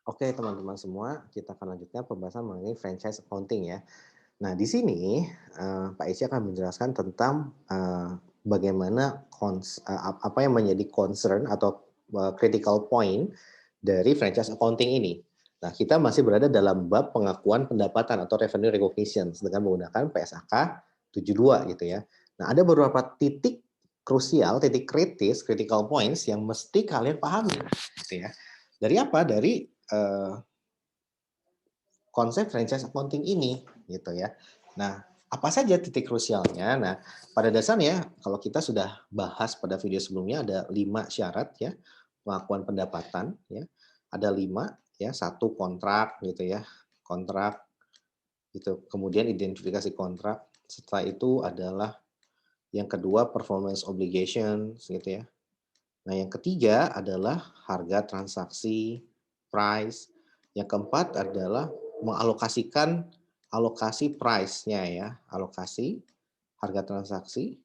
Oke, teman-teman semua, kita akan lanjutkan pembahasan mengenai franchise accounting ya. Nah, di sini Pak Isya akan menjelaskan tentang bagaimana apa yang menjadi concern atau critical point dari franchise accounting ini. Nah, kita masih berada dalam bab pengakuan pendapatan atau revenue recognition dengan menggunakan PSAK 72 gitu ya. Nah, ada beberapa titik krusial, titik kritis, critical points yang mesti kalian pahami gitu ya. Dari apa? Dari konsep franchise accounting ini gitu ya. Nah, apa saja titik krusialnya? Nah, pada dasarnya kalau kita sudah bahas pada video sebelumnya ada 5 syarat ya pengakuan pendapatan ya. Ada 5 ya, satu kontrak gitu ya. Kontrak gitu. Kemudian identifikasi kontrak. Setelah itu adalah yang kedua performance obligations gitu ya. Nah, yang ketiga adalah harga transaksi, price. Yang keempat adalah mengalokasikan alokasi price-nya ya, alokasi harga transaksi.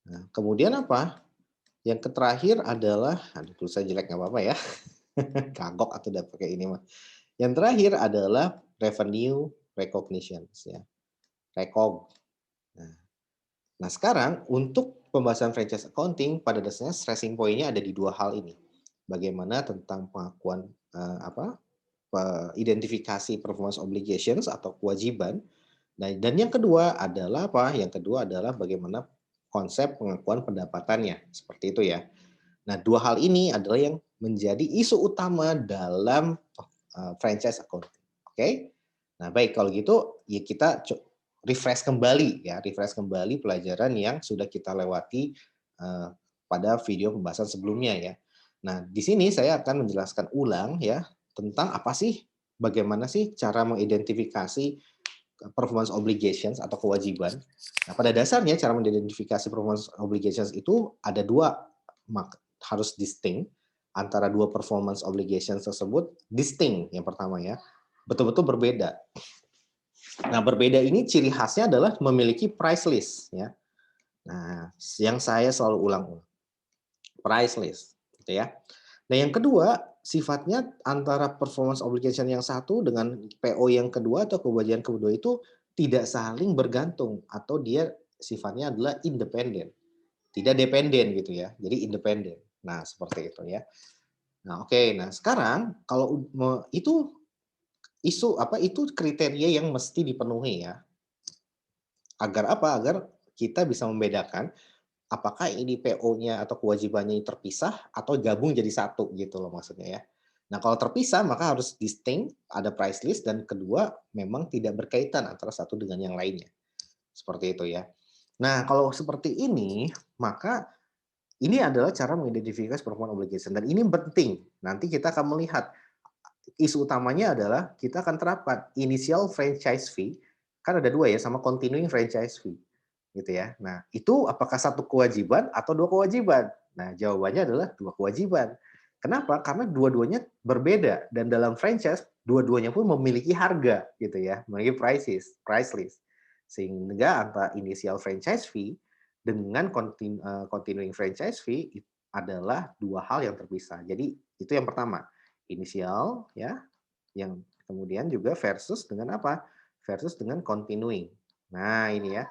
Nah, kemudian apa? Yang terakhir adalah, aduh tulisan jelek nggak apa-apa ya, kagok atau udah pakai ini mah. Yang terakhir adalah revenue recognition ya, rekog. Nah, nah sekarang untuk pembahasan franchise accounting pada dasarnya stressing point-nya ada di dua hal ini. Bagaimana tentang pengakuan identifikasi performance obligations atau kewajiban. Nah, dan yang kedua adalah apa? Yang kedua adalah bagaimana konsep pengakuan pendapatannya. Seperti itu ya. Nah, dua hal ini adalah yang menjadi isu utama dalam franchise accounting. Oke? Nah, baik kalau gitu ya kita refresh kembali ya, refresh kembali pelajaran yang sudah kita lewati eh, pada video pembahasan sebelumnya ya. Nah, di sini saya akan menjelaskan ulang ya tentang apa sih, bagaimana sih cara mengidentifikasi performance obligations atau kewajiban. Nah, pada dasarnya cara mengidentifikasi performance obligations itu ada dua, harus distinct antara dua performance obligations tersebut, distinct yang pertama ya, betul-betul berbeda. Nah, berbeda ini ciri khasnya adalah memiliki price list ya. Nah, yang saya selalu ulang, price list gitu ya. Nah, yang kedua, sifatnya antara performance obligation yang satu dengan PO yang kedua atau kewajiban kedua itu tidak saling bergantung atau dia sifatnya adalah independen. Tidak dependen gitu ya. Jadi independen. Nah, seperti itu ya. Nah, oke. Nah, sekarang kalau itu isu apa itu kriteria yang mesti dipenuhi ya. Agar apa? Agar kita bisa membedakan apakah ini PO-nya atau kewajibannya terpisah atau gabung jadi satu gitu loh maksudnya ya. Nah, kalau terpisah maka harus distinct, ada price list dan kedua memang tidak berkaitan antara satu dengan yang lainnya. Seperti itu ya. Nah, kalau seperti ini, maka ini adalah cara mengidentifikasi performance obligation dan ini penting. Nanti kita akan melihat isu utamanya adalah kita akan terapkan initial franchise fee, kan ada dua ya, sama continuing franchise fee gitu ya. Nah, itu apakah satu kewajiban atau dua kewajiban? Nah, jawabannya adalah dua kewajiban. Kenapa? Karena dua-duanya berbeda dan dalam franchise dua-duanya pun memiliki harga gitu ya, memiliki price list. Sehingga antara initial franchise fee dengan continuing franchise fee adalah dua hal yang terpisah. Jadi itu yang pertama, inisial ya, yang kemudian juga versus dengan apa? Versus dengan continuing. Nah, ini ya.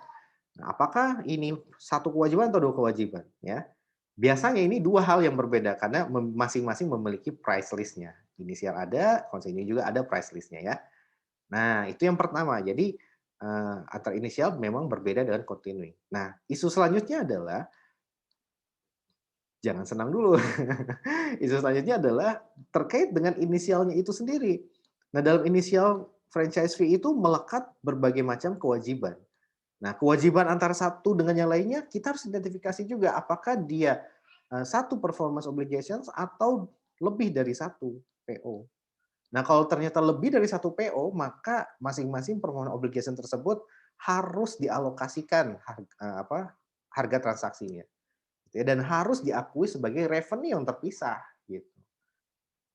Nah, apakah ini satu kewajiban atau dua kewajiban? Ya, biasanya ini dua hal yang berbeda karena masing-masing memiliki price list-nya. Inisial ada, continuing juga ada price list-nya ya. Nah, itu yang pertama. Jadi antara inisial memang berbeda dengan continuing. Nah, isu selanjutnya adalah jangan senang dulu. Isu selanjutnya adalah terkait dengan inisialnya itu sendiri. Nah, dalam inisial franchise fee itu melekat berbagai macam kewajiban. Nah, kewajiban antara satu dengan yang lainnya kita harus identifikasi juga apakah dia satu performance obligations atau lebih dari satu PO. Nah, kalau ternyata lebih dari satu PO, maka masing-masing performance obligation tersebut harus dialokasikan harga transaksinya gitu ya, dan harus diakui sebagai revenue yang terpisah gitu.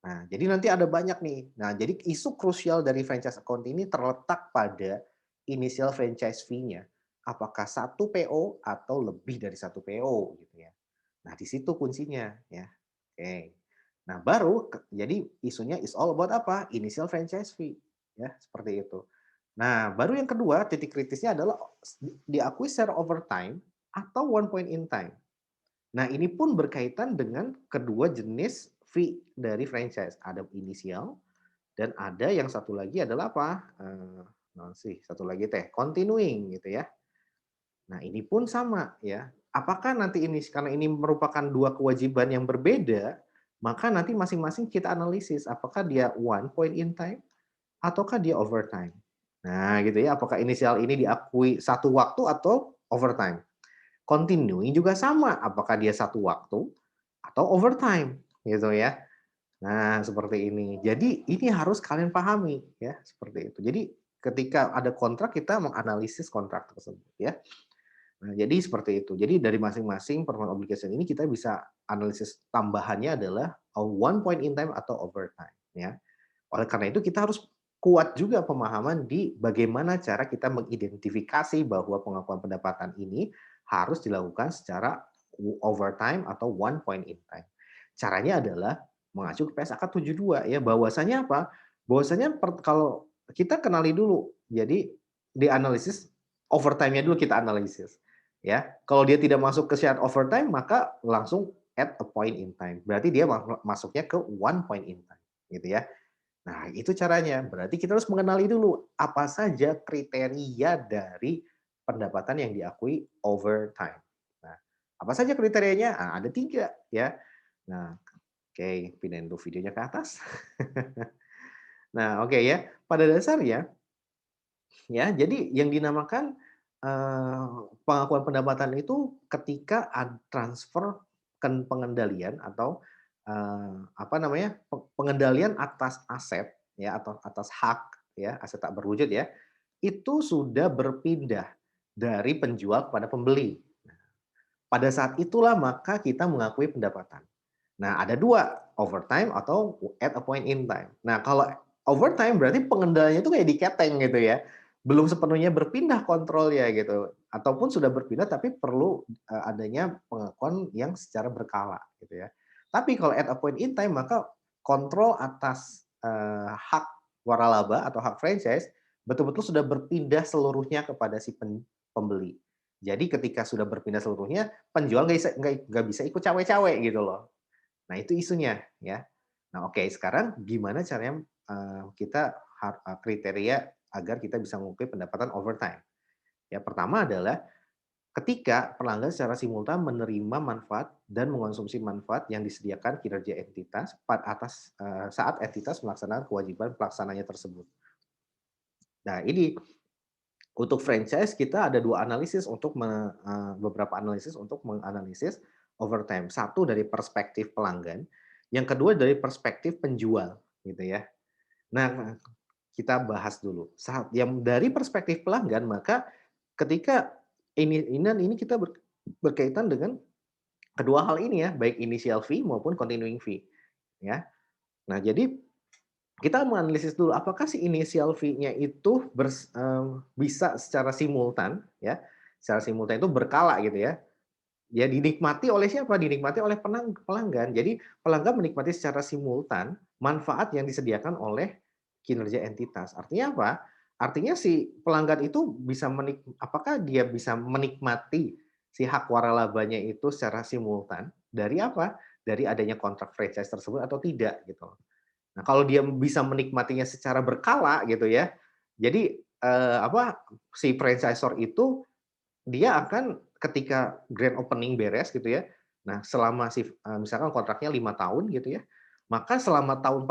Nah, jadi nanti ada banyak nih. Nah, jadi isu krusial dari franchise account ini terletak pada initial franchise fee-nya. Apakah satu PO atau lebih dari satu PO gitu ya. Nah, di situ kuncinya ya. Oke. Nah, baru jadi isunya is all about apa? Initial franchise fee, ya, seperti itu. Nah, baru yang kedua, titik kritisnya adalah diakui secara overtime atau one point in time. Nah, ini pun berkaitan dengan kedua jenis fee dari franchise. Ada inisial dan ada yang satu lagi adalah apa? Naon sih, satu lagi teh, continuing gitu ya. Nah, ini pun sama ya. Apakah nanti ini karena ini merupakan dua kewajiban yang berbeda, maka nanti masing-masing kita analisis apakah dia one point in time ataukah dia overtime. Nah, gitu ya. Apakah inisial ini diakui satu waktu atau overtime? Continuing juga sama, apakah dia satu waktu atau overtime, gitu ya. Nah, seperti ini. Jadi ini harus kalian pahami ya, seperti itu. Jadi ketika ada kontrak kita menganalisis kontrak tersebut ya. Nah, jadi seperti itu. Jadi dari masing-masing performance obligation ini kita bisa analisis tambahannya adalah one point in time atau overtime ya. Oleh karena itu kita harus kuat juga pemahaman di bagaimana cara kita mengidentifikasi bahwa pengakuan pendapatan ini harus dilakukan secara overtime atau one point in time. Caranya adalah mengacu ke PSAK 72 ya, bahwasanya apa? Bahwasanya kalau kita kenali dulu. Jadi dianalisis overtime-nya dulu kita analisis ya. Kalau dia tidak masuk ke syarat overtime maka langsung at a point in time. Berarti dia masuknya ke one point in time gitu ya. Nah, itu caranya. Berarti kita harus mengenali dulu apa saja kriteria dari pendapatan yang diakui overtime. Nah, apa saja kriterianya? Nah, ada 3 ya. Nah, oke, pindahin dulu videonya ke atas. Nah, oke ya. Pada dasarnya ya, jadi yang dinamakan pengakuan pendapatan itu ketika transfer pengendalian atau apa namanya, pengendalian atas aset ya atau atas hak ya, aset tak berwujud ya, itu sudah berpindah dari penjual kepada pembeli. Pada saat itulah maka kita mengakui pendapatan. Nah, ada 2 overtime atau at a point in time. Nah, kalau overtime berarti pengendaliannya itu kayak diketeng gitu ya. Belum sepenuhnya berpindah kontrol ya gitu. Ataupun sudah berpindah tapi perlu adanya pengakuan yang secara berkala gitu ya. Tapi kalau at a point in time maka kontrol atas hak waralaba atau hak franchise betul-betul sudah berpindah seluruhnya kepada si pembeli. Jadi ketika sudah berpindah seluruhnya, penjual nggak bisa ikut cawe-cawe gitu loh. Nah, itu isunya ya. Nah, oke, sekarang gimana caranya kita kriteria agar kita bisa mengukui pendapatan overtime. Ya, pertama adalah ketika pelanggan secara simultan menerima manfaat dan mengonsumsi manfaat yang disediakan kinerja entitas saat entitas melaksanakan kewajiban pelaksananya tersebut. Nah, ini untuk franchise kita ada beberapa analisis untuk menganalisis overtime. Satu dari perspektif pelanggan, yang kedua dari perspektif penjual, gitu ya. Nah, kita bahas dulu. Yang dari perspektif pelanggan, maka ketika ini kita berkaitan dengan kedua hal ini ya, baik initial fee maupun continuing fee, ya. Nah, jadi kita menganalisis dulu apakah si initial fee-nya itu bisa secara simultan ya, secara simultan itu berkala gitu ya. Ya dinikmati oleh siapa? Dinikmati oleh pelanggan. Jadi pelanggan menikmati secara simultan manfaat yang disediakan oleh kinerja entitas. Artinya apa? Artinya si pelanggan itu apakah dia bisa menikmati si hak waralabanya itu secara simultan dari apa? Dari adanya kontrak franchise tersebut atau tidak gitu. Nah, kalau dia bisa menikmatinya secara berkala gitu ya, jadi, si franchisor itu dia akan ketika grand opening beres gitu ya, nah selama misalkan kontraknya 5 tahun gitu ya, maka selama tahun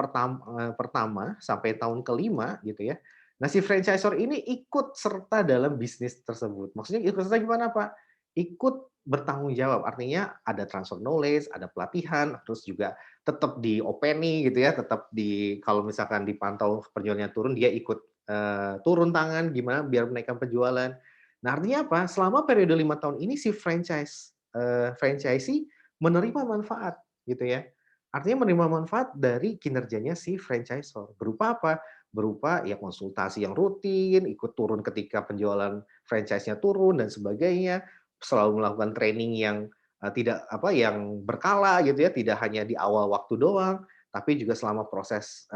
pertama sampai tahun kelima gitu ya, nah si franchisor ini ikut serta dalam bisnis tersebut. Maksudnya ikut serta gimana, Pak? Ikut bertanggung jawab, artinya ada transfer knowledge, ada pelatihan, terus juga tetap di-openi gitu ya, tetap kalau misalkan dipantau penjualannya turun, dia ikut, turun tangan gimana biar menaikkan penjualan. Nah, artinya apa? Selama periode 5 tahun ini si franchisee menerima manfaat gitu ya. Artinya menerima manfaat dari kinerjanya si franchisor. Berupa apa? Berupa ya konsultasi yang rutin, ikut turun ketika penjualan franchise-nya turun dan sebagainya, selalu melakukan training yang tidak yang berkala gitu ya, tidak hanya di awal waktu doang. tapi juga selama proses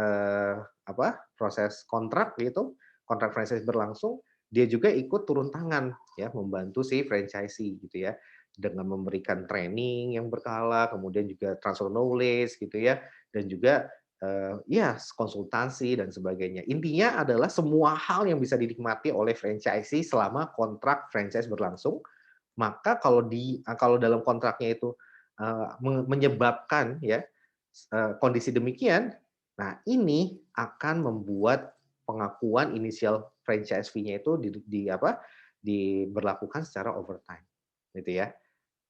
proses kontrak gitu, kontrak franchise berlangsung, dia juga ikut turun tangan ya membantu si franchisee gitu ya dengan memberikan training yang berkala, kemudian juga transfer knowledge gitu ya, dan juga ya konsultasi dan sebagainya. Intinya adalah semua hal yang bisa dinikmati oleh franchisee selama kontrak franchise berlangsung, maka kalau dalam kontraknya itu, menyebabkan ya, kondisi demikian, nah ini akan membuat pengakuan inisial franchise fee-nya itu diberlakukan secara overtime, gitu ya.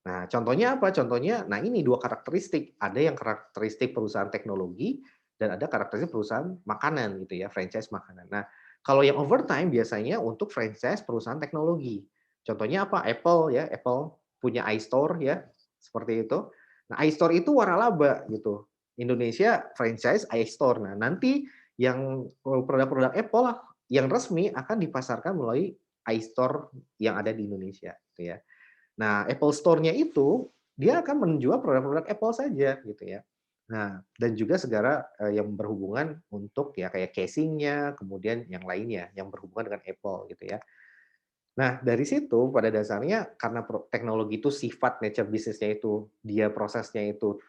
Nah, contohnya apa? Contohnya, nah ini 2 karakteristik. Ada yang karakteristik perusahaan teknologi dan ada karakteristik perusahaan makanan gitu ya, franchise makanan. Nah, kalau yang overtime biasanya untuk franchise perusahaan teknologi. Contohnya apa? Apple ya, Apple punya iStore ya, seperti itu. Nah, iStore itu waralaba gitu. Indonesia franchise iStore. Nah, nanti yang produk-produk Apple yang resmi akan dipasarkan melalui iStore yang ada di Indonesia gitu ya. Nah, Apple Store-nya itu, dia akan menjual produk-produk Apple saja, gitu ya. Nah, dan juga segala, yang berhubungan untuk ya kayak casing-nya, kemudian yang lainnya, yang berhubungan dengan Apple, gitu ya. Nah, dari situ pada dasarnya karena teknologi itu sifat nature bisnisnya itu, dia prosesnya itu,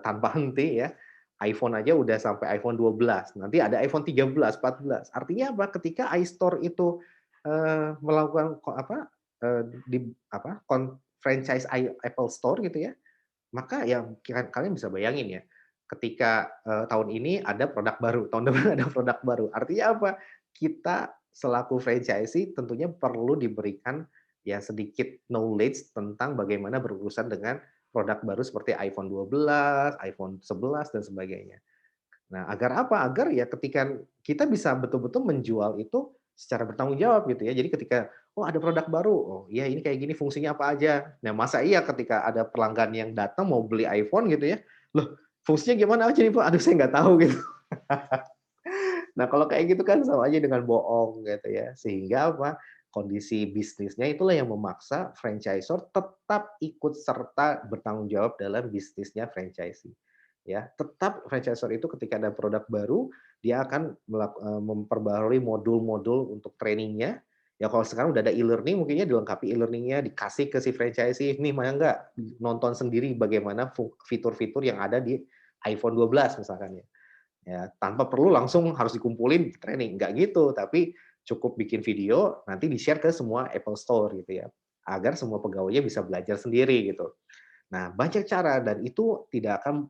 tanpa henti ya, iPhone aja udah sampai iPhone 12, nanti ada iPhone 13, 14. Artinya apa? Ketika iStore itu, melakukan di franchise Apple Store gitu ya, maka ya kalian bisa bayangin ya, ketika, tahun ini ada produk baru, tahun depan ada produk baru. Artinya apa? Kita selaku franchisee tentunya perlu diberikan ya sedikit knowledge tentang bagaimana berurusan dengan produk baru seperti iPhone 12, iPhone 11 dan sebagainya. Nah, agar apa? Agar ya ketika kita bisa betul-betul menjual itu secara bertanggung jawab gitu ya. Jadi ketika, "Oh ada produk baru, oh iya ini kayak gini fungsinya apa aja." Nah masa iya ketika ada pelanggan yang datang mau beli iPhone gitu ya, "Loh fungsinya gimana aja nih Pak?" "Aduh saya nggak tahu," gitu. Nah kalau kayak gitu kan sama aja dengan bohong gitu ya. Sehingga apa? Kondisi bisnisnya itulah yang memaksa franchisor tetap ikut serta bertanggung jawab dalam bisnisnya franchisee. Ya, tetap franchisor itu ketika ada produk baru, dia akan memperbarui modul-modul untuk trainingnya. Ya kalau sekarang udah ada e-learning, mungkinnya dilengkapi e-learning-nya, dikasih ke si franchisee, "Nih mau nggak nonton sendiri bagaimana fitur-fitur yang ada di iPhone 12," misalkan ya. Ya, tanpa perlu langsung harus dikumpulin training, nggak gitu, tapi cukup bikin video, nanti di-share ke semua Apple Store gitu ya, agar semua pegawainya bisa belajar sendiri gitu. Nah, banyak cara dan itu tidak akan,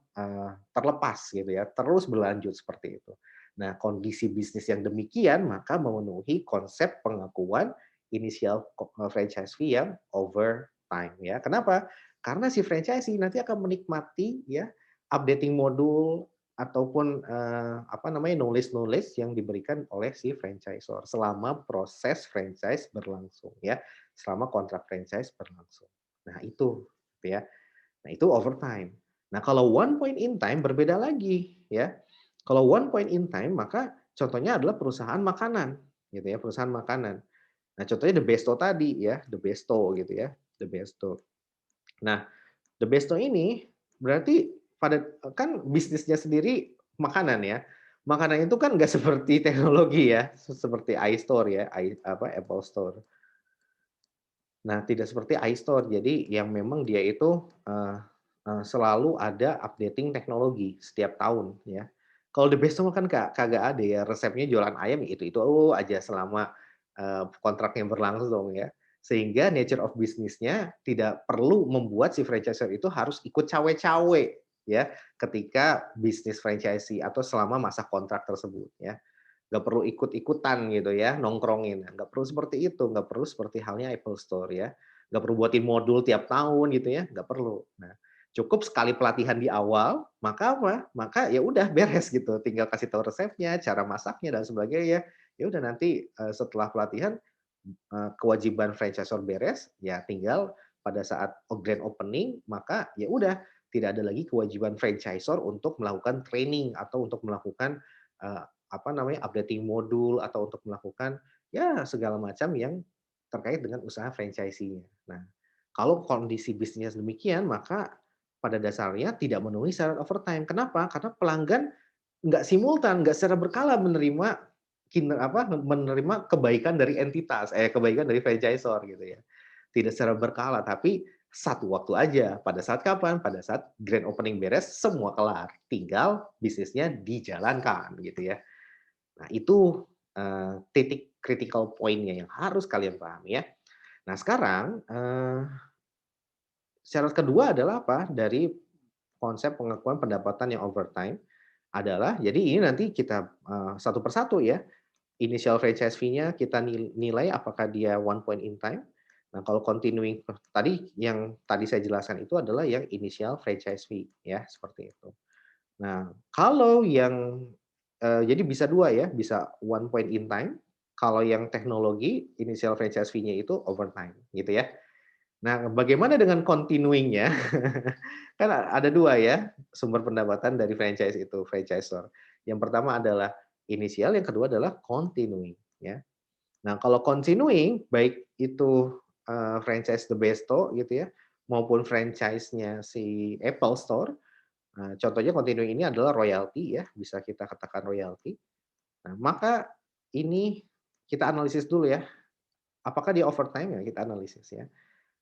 terlepas gitu ya, terus berlanjut seperti itu. Nah, kondisi bisnis yang demikian maka memenuhi konsep pengakuan inisial franchise fee yang over time ya. Kenapa? Karena si franchisee nanti akan menikmati ya, updating modul ataupun, knowledge-knowledge yang diberikan oleh si franchisor selama proses franchise berlangsung ya, selama kontrak franchise berlangsung. Nah itu, gitu ya. Nah, itu overtime. Nah, kalau one point in time berbeda lagi, ya. Kalau one point in time, maka contohnya adalah perusahaan makanan, gitu ya, perusahaan makanan. Nah, contohnya The Besto tadi ya, The Besto gitu ya, The Besto. Nah, The Besto ini berarti kan bisnisnya sendiri makanan ya. Makanan itu kan nggak seperti teknologi ya, seperti iStore ya, Apple Store. Nah, tidak seperti iStore. Jadi yang memang dia itu, selalu ada updating teknologi setiap tahun ya. Kalau The Best kan kagak ada ya, resepnya jualan ayam itu aja selama, kontraknya berlangsung ya. Sehingga nature of business-nya tidak perlu membuat si franchisor itu harus ikut cawe-cawe ya, ketika bisnis franchisee atau selama masa kontrak tersebut ya. Nggak perlu ikut-ikutan gitu ya, nongkrongin. Nggak perlu seperti itu, nggak perlu seperti halnya Apple Store ya. Nggak perlu buatin modul tiap tahun gitu ya, nggak perlu. Nah, cukup sekali pelatihan di awal, maka apa? Maka ya udah beres gitu, tinggal kasih tahu resepnya, cara masaknya dan sebagainya. Ya udah nanti, setelah pelatihan, kewajiban franchisor beres, ya tinggal pada saat grand opening, maka ya udah tidak ada lagi kewajiban franchisor untuk melakukan training atau untuk melakukan, eee, updating modul atau untuk melakukan, ya segala macam yang terkait dengan usaha franchisee-nya. Nah, kalau kondisi bisnisnya demikian, maka pada dasarnya tidak memenuhi syarat overtime. Kenapa? Karena pelanggan nggak simultan, nggak secara berkala menerima menerima kebaikan dari kebaikan dari franchisor gitu ya. Tidak secara berkala, tapi satu waktu aja. Pada saat kapan? Pada saat grand opening beres, semua kelar. Tinggal bisnisnya dijalankan gitu ya. Nah itu, titik critical point-nya yang harus kalian pahami ya. Nah sekarang, syarat kedua adalah apa? Dari konsep pengakuan pendapatan yang overtime adalah jadi ini nanti kita, satu persatu ya. Initial franchise fee-nya kita nilai apakah dia one point in time. Nah, kalau continuing tadi yang tadi saya jelaskan itu adalah yang initial franchise fee ya, seperti itu. Nah, kalau yang jadi bisa 2 ya, bisa one point in time, kalau yang teknologi initial franchise fee-nya itu overtime gitu ya. Nah, bagaimana dengan continuing-nya? Kan ada 2 ya, sumber pendapatan dari franchise itu, franchisor. Yang pertama adalah inisial, yang kedua adalah continuing, ya. Nah, kalau continuing, baik itu, franchise The Besto gitu ya, maupun franchise-nya si Apple Store, contohnya continuing ini adalah royalti ya, bisa kita katakan royalti. Nah, maka ini kita analisis dulu ya, apakah dia overtime ya, kita analisis ya.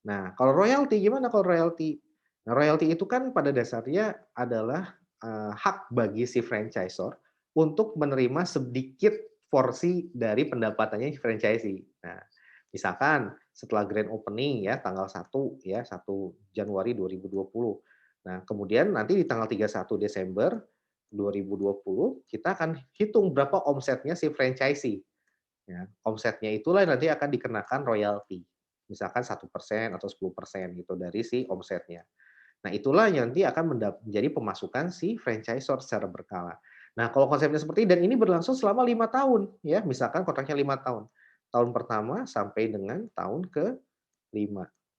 Nah, kalau royalti gimana kalau royalti? Nah, royalti itu kan pada dasarnya adalah, hak bagi si franchisor untuk menerima sedikit porsi dari pendapatannya si franchisee. Nah, misalkan setelah grand opening ya tanggal 1 ya, 1 Januari 2020. Nah, kemudian nanti di tanggal 31 Desember 2020 kita akan hitung berapa omsetnya si franchisee. Ya, omsetnya itulah nanti akan dikenakan royalti. Misalkan 1% atau 10% gitu dari si omsetnya. Nah, itulah yang nanti akan menjadi pemasukan si franchisor secara berkala. Nah, kalau konsepnya seperti dan ini berlangsung selama 5 tahun ya, misalkan kontraknya 5 tahun. Tahun pertama sampai dengan tahun ke-5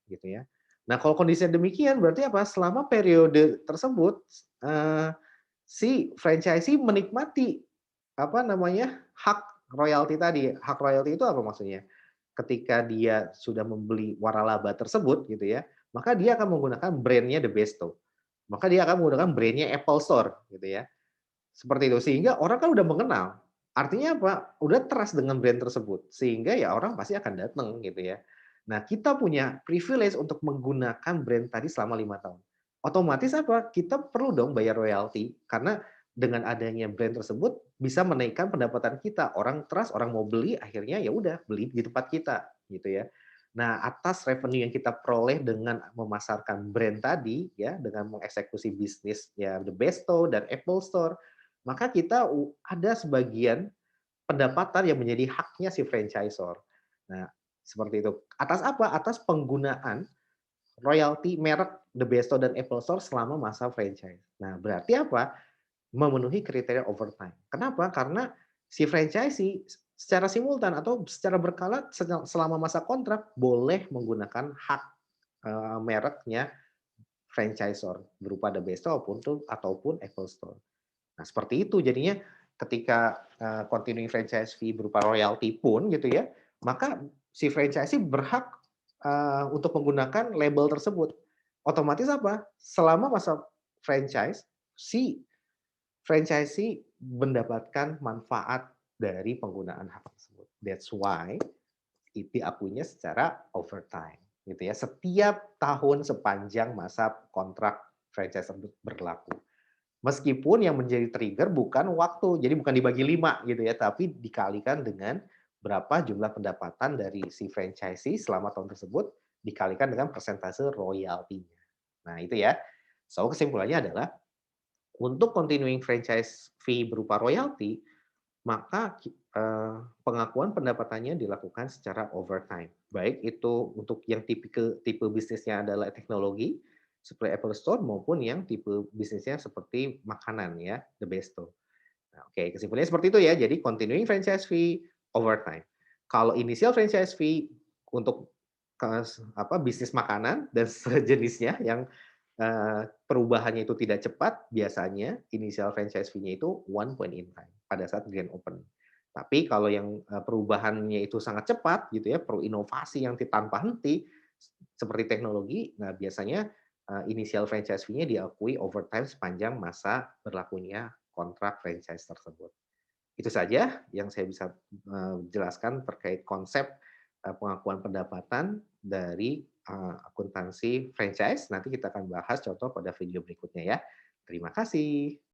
gitu ya. Nah, kalau kondisinya demikian berarti apa? Selama periode tersebut, eee, si franchisee menikmati apa namanya, hak royalti tadi. Hak royalti itu apa maksudnya? Ketika dia sudah membeli waralaba tersebut gitu ya, maka dia akan menggunakan brand-nya The Besto. Maka dia akan menggunakan brand-nya Apple Store gitu ya. Seperti itu, sehingga orang kan udah mengenal. Artinya apa? Udah trust dengan brand tersebut, sehingga ya orang pasti akan datang gitu ya. Nah, kita punya privilege untuk menggunakan brand tadi selama 5 tahun. Otomatis apa? Kita perlu dong bayar royalti, karena dengan adanya brand tersebut bisa menaikkan pendapatan kita. Orang trust, orang mau beli, akhirnya ya udah beli di tempat kita gitu ya. Nah, atas revenue yang kita peroleh dengan memasarkan brand tadi ya, dengan mengeksekusi bisnis ya The Besto dan Apple Store, maka kita ada sebagian pendapatan yang menjadi haknya si franchisor. Nah, seperti itu. Atas apa? Atas penggunaan royalti merek The Besto dan Apple Store selama masa franchise. Nah, berarti apa? Memenuhi kriteria overtime. Kenapa? Karena si franchisee secara simultan atau secara berkala selama masa kontrak boleh menggunakan hak, mereknya franchisor berupa The Besto ataupun Apple Store. Nah, seperti itu jadinya ketika, continuing franchise fee berupa royalti pun gitu ya, maka si franchisee berhak, untuk menggunakan label tersebut. Otomatis apa? Selama masa franchise, si franchisee mendapatkan manfaat dari penggunaan hak tersebut. That's why diakuinya secara overtime, gitu ya. Setiap tahun sepanjang masa kontrak franchise tersebut berlaku. Meskipun yang menjadi trigger bukan waktu, jadi bukan dibagi 5 gitu ya, tapi dikalikan dengan berapa jumlah pendapatan dari si franchisee selama tahun tersebut, dikalikan dengan persentase royaltinya. Nah itu ya. So kesimpulannya adalah, untuk continuing franchise fee berupa royalti, maka pengakuan pendapatannya dilakukan secara overtime. Baik itu untuk yang tipe bisnisnya adalah teknologi, seperti Apple Store, maupun yang tipe bisnisnya seperti makanan ya, The Besto. Nah, oke, kesimpulannya seperti itu ya. Jadi continuing franchise fee, overtime. Kalau initial franchise fee untuk bisnis makanan dan sejenisnya yang perubahannya itu tidak cepat, biasanya initial franchise fee-nya itu one point in time pada saat grand opening. Tapi kalau yang perubahannya itu sangat cepat gitu ya, perlu inovasi yang tanpa henti seperti teknologi, nah biasanya inisial franchise fee-nya diakui overtime sepanjang masa berlakunya kontrak franchise tersebut. Itu saja yang saya bisa, jelaskan terkait konsep, pengakuan pendapatan dari, akuntansi franchise. Nanti kita akan bahas contoh pada video berikutnya ya. Terima kasih.